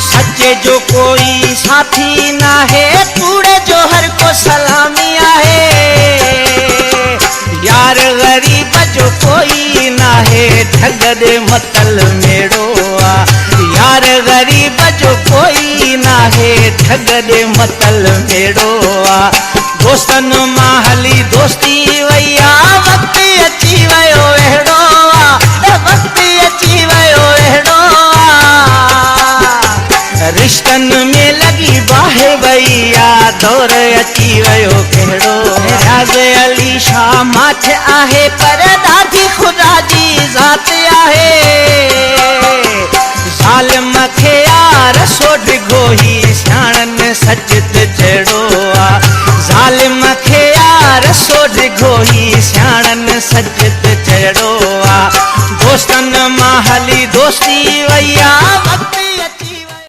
सच्चे जो कोई साथी ना है, कूड़े जो हर को सलामी आहे। यार गरीब जो कोई ना है, ठग दे मतल मेड़ो आ। यार गरीब जो कोई ना है, ठग दे मतल मेड़ो आ। दोस्तन मां हली दोस्ती वैया, वक्त अची वयो अहिड़ो आ, वक्त अची वयो अहिड़ो आ। रिश्तन में लगी बाहे भैया, दौर अची वयो कहिड़ो। राज अली शाह माठ आहे, पर ॾाढी ख़ुदा जी ज़ात आहे। ज़ालिम खे यार सो डिघो ही, सियाणनि सच ते जहिड़ो आ। ज़ालिम खे यार सो डिघो ही, सियाणनि सच ते जहिड़ो आ। दोस्तन मां हली दोस्ती